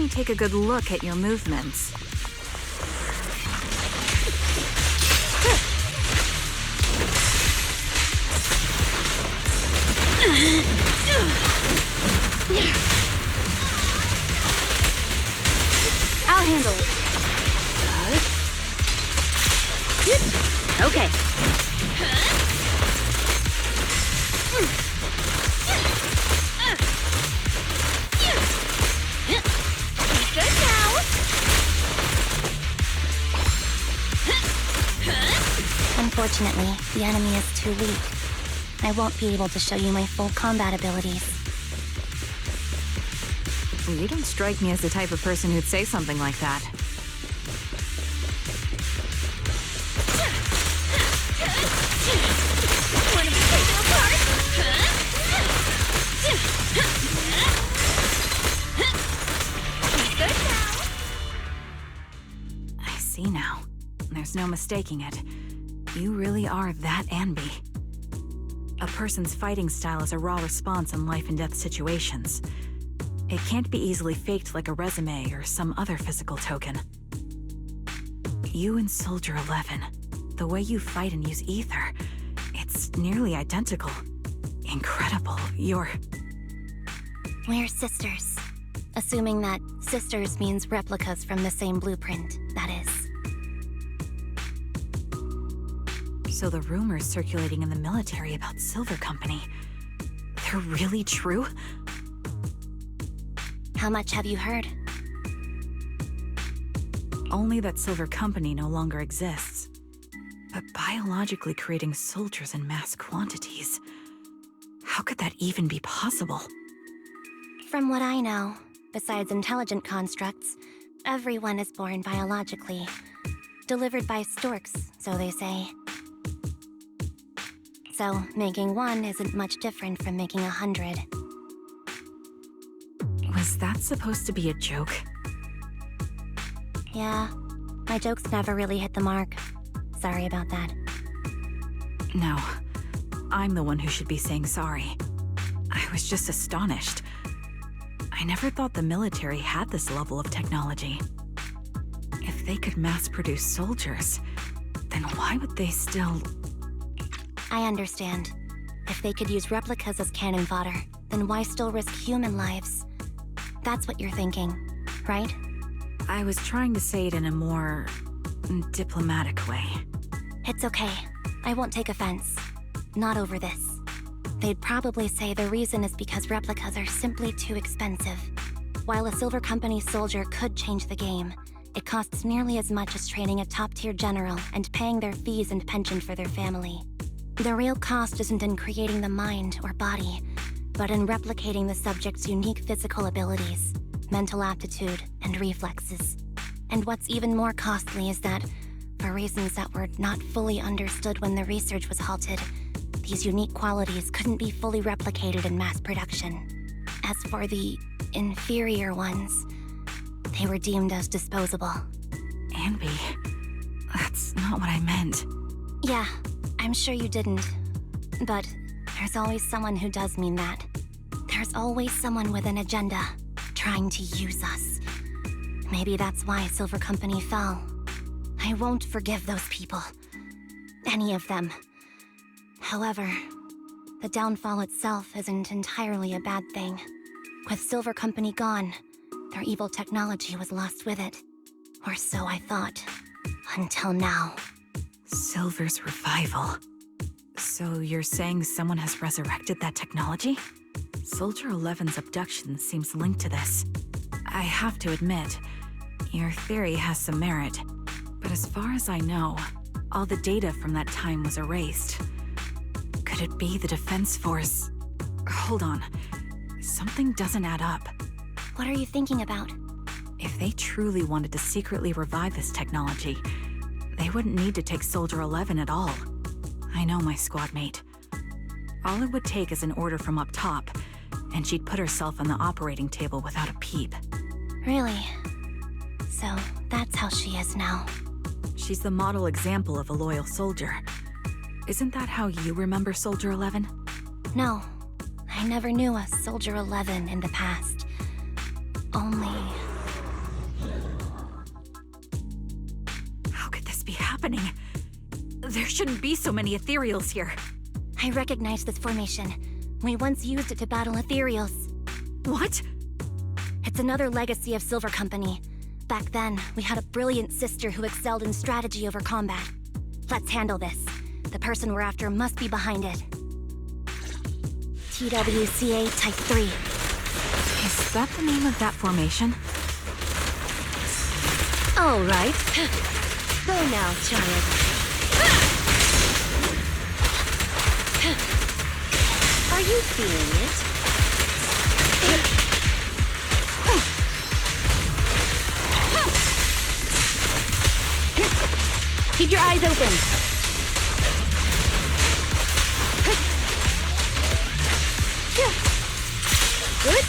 me take a good look at your movements. I'll handle it. Okay. Good now. Unfortunately, the enemy is too weak. I won't be able to show you my full combat abilities. You don't strike me as the type of person who'd say something like that. Wanna be taken apart? Good now. I see now. There's no mistaking it. You really are that Anby. A person's fighting style is a raw response in life and death situations. It can't be easily faked like a resume or some other physical token. You and Soldier 11, the way you fight and use ether, it's nearly identical. Incredible. We're sisters. Assuming that sisters means replicas from the same blueprint, that is. So the rumors circulating in the military about Silver Company, they're really true? How much have you heard? Only that Silver Company no longer exists. But biologically creating soldiers in mass quantities, how could that even be possible? From what I know, besides intelligent constructs, everyone is born biologically. Delivered by storks, so they say. So, making one isn't much different from making 100. Was that supposed to be a joke? Yeah, my jokes never really hit the mark. Sorry about that. No, I'm the one who should be saying sorry. I was just astonished. I never thought the military had this level of technology. If they could mass-produce soldiers, then why would they still... I understand. If they could use replicas as cannon fodder, then why still risk human lives? That's what you're thinking, right? I was trying to say it in a more... diplomatic way. It's okay. I won't take offense. Not over this. They'd probably say the reason is because replicas are simply too expensive. While a Silver Company soldier could change the game, it costs nearly as much as training a top-tier general and paying their fees and pension for their family. The real cost isn't in creating the mind or body, but in replicating the subject's unique physical abilities, mental aptitude, and reflexes. And what's even more costly is that, for reasons that were not fully understood when the research was halted, these unique qualities couldn't be fully replicated in mass production. As for the inferior ones, they were deemed as disposable. Anby, that's not what I meant. Yeah, I'm sure you didn't. But there's always someone who does mean that. There's always someone with an agenda, trying to use us. Maybe that's why Silver Company fell. I won't forgive those people. Any of them. However, the downfall itself isn't entirely a bad thing. With Silver Company gone, their evil technology was lost with it. Or so I thought. Until now. Silver's revival. So you're saying someone has resurrected that technology? Soldier 11's abduction seems linked to this. I have to admit, your theory has some merit. But as far as I know, all the data from that time was erased. Could it be the Defense Force? Hold on. Something doesn't add up. What are you thinking about? If they truly wanted to secretly revive this technology, they wouldn't need to take Soldier 11 at all. I know my squad mate. All it would take is an order from up top, and she'd put herself on the operating table without a peep. Really? So that's how she is now. She's the model example of a loyal soldier. Isn't that how you remember Soldier 11? No, I never knew a Soldier 11 in the past. Only happening? There shouldn't be so many ethereals here. I recognize this formation. We once used it to battle ethereals. What? It's another legacy of Silver Company. Back then, we had a brilliant sister who excelled in strategy over combat. Let's handle this. The person we're after must be behind it. TWCA Type 3. Is that the name of that formation? All right. Go now, child. Are you feeling it? Keep your eyes open. Good.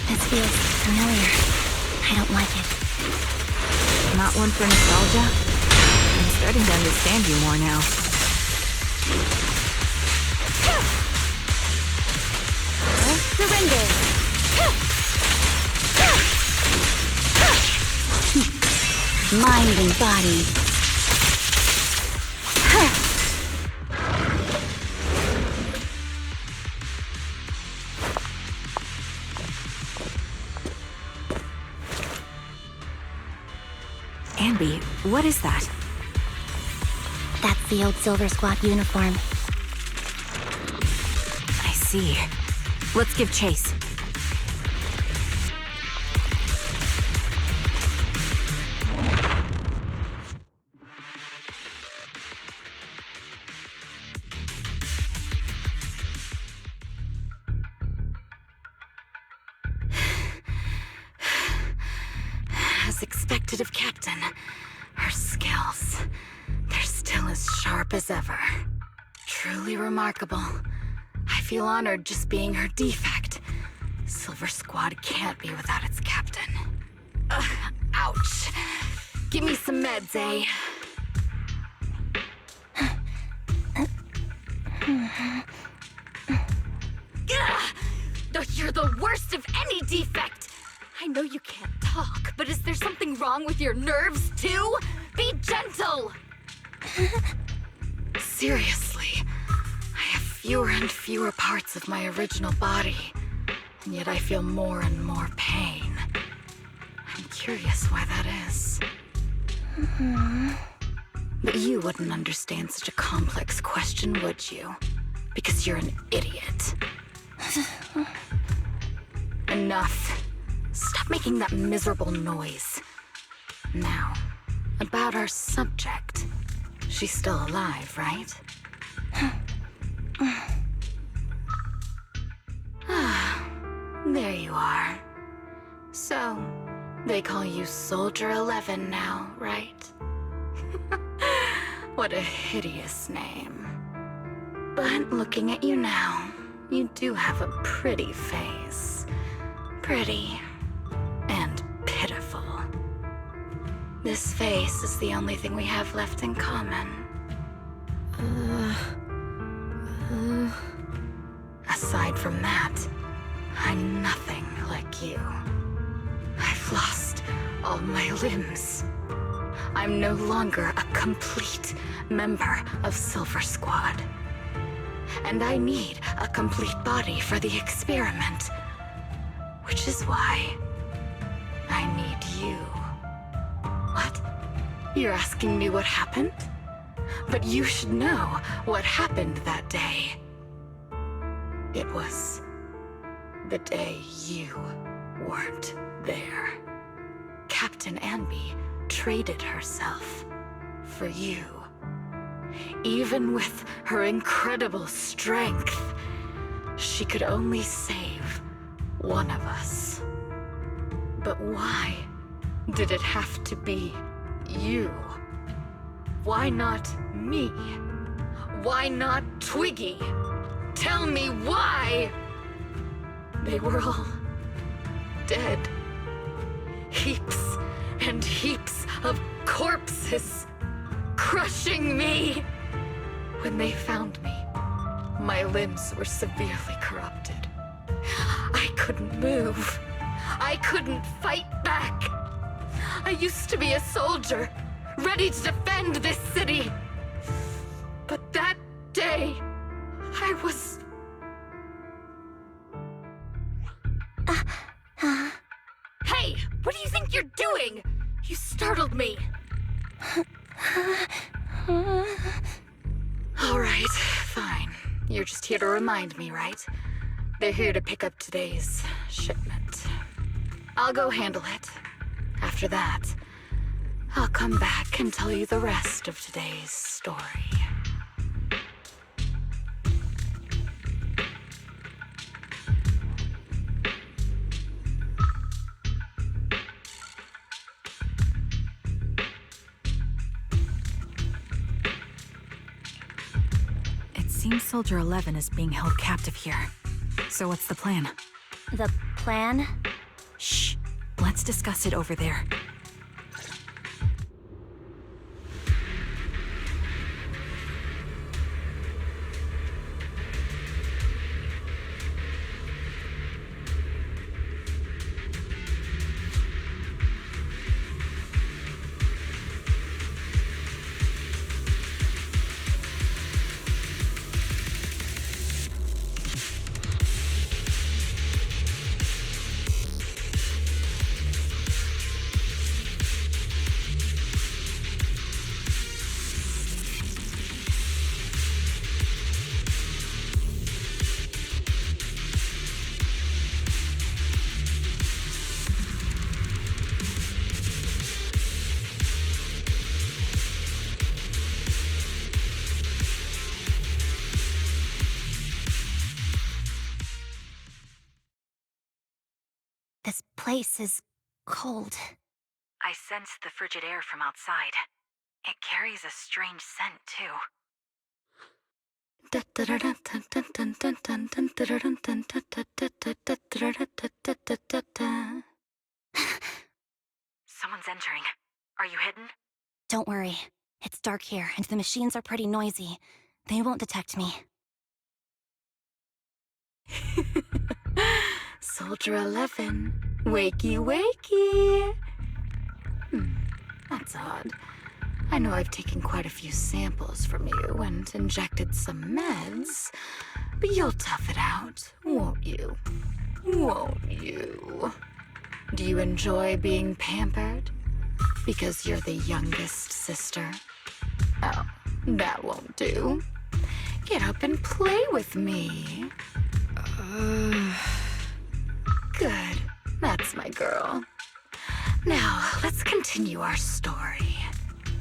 This feels familiar. I don't like it. Not one for nostalgia? I'm starting to understand you more now. Surrender. Mind and body. Anby, what is that? That's the old Silver Squad uniform. I see. Let's give chase. As expected of Captain, her skills, they're still as sharp as ever. Truly remarkable. I feel honored just being her defect. Silver Squad can't be without its captain. Ouch. Give me some meds, eh? You're the worst of any defect! I know you can't talk, but is there something wrong with your nerves, too? Be gentle! Seriously, I have fewer and fewer parts of my original body, and yet I feel more and more pain. I'm curious why that is. But you wouldn't understand such a complex question, would you? Because you're an idiot. Enough. Stop making that miserable noise. Now, about our subject. She's still alive, right? There you are. So, they call you Soldier 11 now, right? What a hideous name. But looking at you now, you do have a pretty face. Pretty and pitiful. This face is the only thing we have left in common. Aside from that, I'm nothing like you. I've lost all my limbs. I'm no longer a complete member of Silver Squad. And I need a complete body for the experiment. Which is why I need you. What? You're asking me what happened? But you should know what happened that day. It was the day you weren't there. Captain Anby traded herself for you. Even with her incredible strength, she could only save one of us. But why did it have to be you? Why not me? Why not Twiggy? Tell me why! They were all dead. Heaps and heaps of corpses crushing me. When they found me, my limbs were severely corrupted. I couldn't move. I couldn't fight back. I used to be a soldier, ready to defend this city. But that day, I was... Hey, what do you think you're doing? You startled me. All right, fine. You're just here to remind me, right? They're here to pick up today's shipment. I'll go handle it. After that, I'll come back and tell you the rest of today's story. It seems Soldier 11 is being held captive here. So what's the plan? The plan? Shh. Let's discuss it over there. This place is cold. I sense the frigid air from outside. It carries a strange scent, too. Someone's entering. Are you hidden? Don't worry. It's dark here, and the machines are pretty noisy. They won't detect me. Soldier 11, wakey wakey. That's odd. I know I've taken quite a few samples from you and injected some meds, but you'll tough it out, won't you? Won't you? Do you enjoy being pampered? Because you're the youngest sister? Oh, that won't do. Get up and play with me. Good. That's my girl. Now, let's continue our story.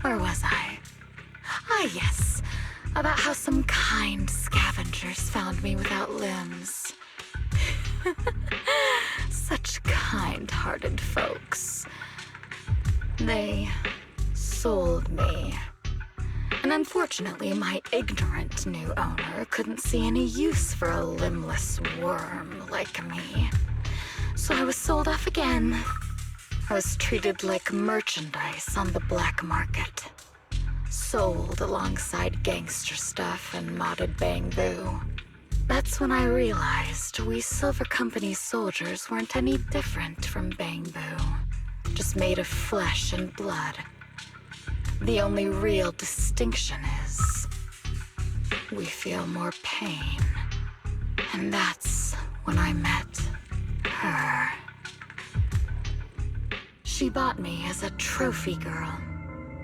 Where was I? Ah, yes. About how some kind scavengers found me without limbs. Such kind-hearted folks. They sold me. And unfortunately, my ignorant new owner couldn't see any use for a limbless worm like me. So I was sold off again. I was treated like merchandise on the black market. Sold alongside gangster stuff and modded bamboo. That's when I realized we Silver Company soldiers weren't any different from bamboo. Just made of flesh and blood. The only real distinction is we feel more pain. And that's when I met her. She bought me as a trophy girl,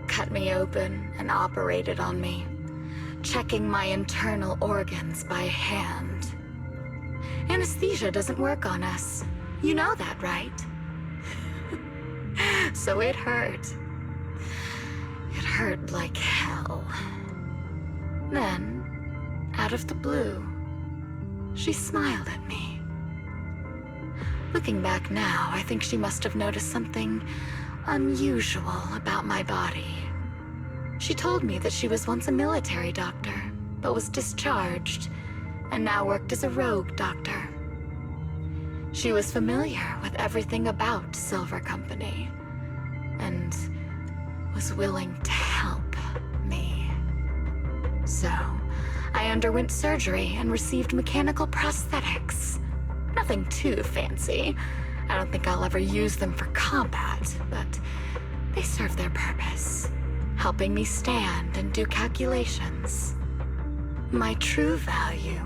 cut me open and operated on me, checking my internal organs by hand. Anesthesia doesn't work on us. You know that, right? So it hurt. It hurt like hell. Then, out of the blue, she smiled at me. Looking back now, I think she must have noticed something unusual about my body. She told me that she was once a military doctor, but was discharged, and now worked as a rogue doctor. She was familiar with everything about Silver Company, and was willing to help me. So, I underwent surgery and received mechanical prosthetics. Nothing too fancy. I don't think I'll ever use them for combat, but they serve their purpose, helping me stand and do calculations. My true value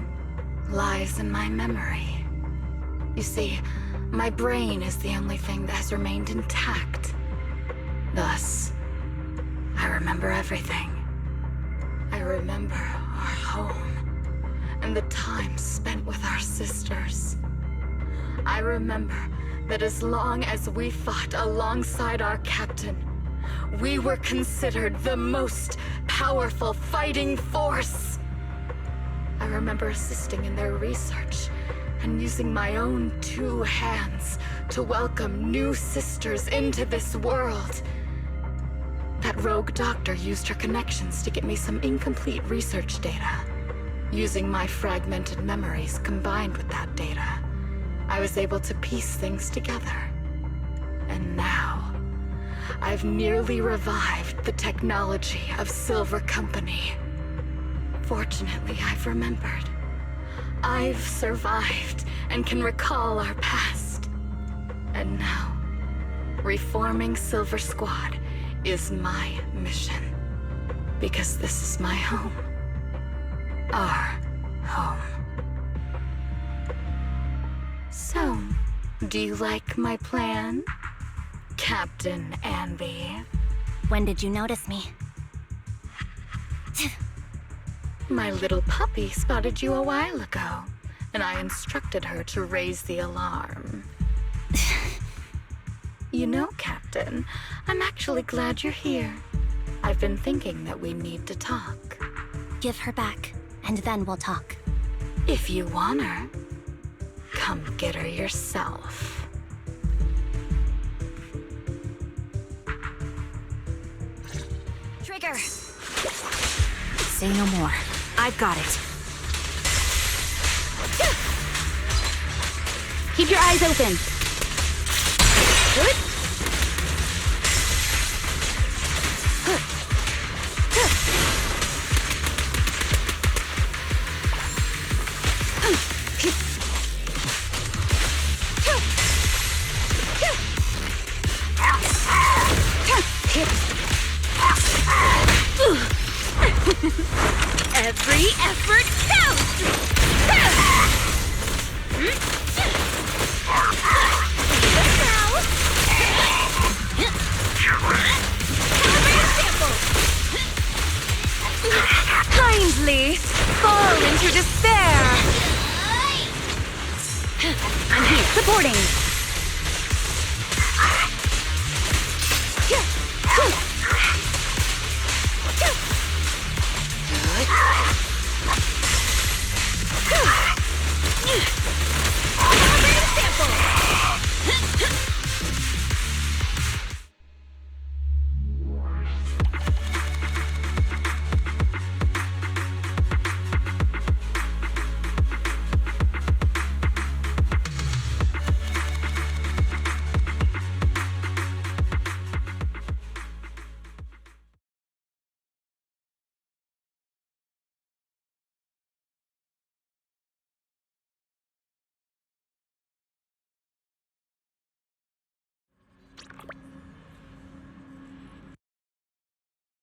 lies in my memory. You see, my brain is the only thing that has remained intact. Thus, I remember everything. I remember our home and the time spent with our sisters. I remember that as long as we fought alongside our captain, we were considered the most powerful fighting force. I remember assisting in their research and using my own 2 hands to welcome new sisters into this world. That rogue doctor used her connections to get me some incomplete research data. Using my fragmented memories combined with that data, I was able to piece things together. And now, I've nearly revived the technology of Silver Company. Fortunately, I've remembered. I've survived and can recall our past. And now, reforming Silver Squad is my mission. Because this is my home. Our home. So, do you like my plan, Captain Anby? When did you notice me? My little puppy spotted you a while ago, and I instructed her to raise the alarm. You know, Captain, I'm actually glad you're here. I've been thinking that we need to talk. Give her back, and then we'll talk. If you want her, come get her yourself. Trigger! Say no more. I've got it. Keep your eyes open. Good. Every effort counts! Kindly fall into despair! I'm here, supporting!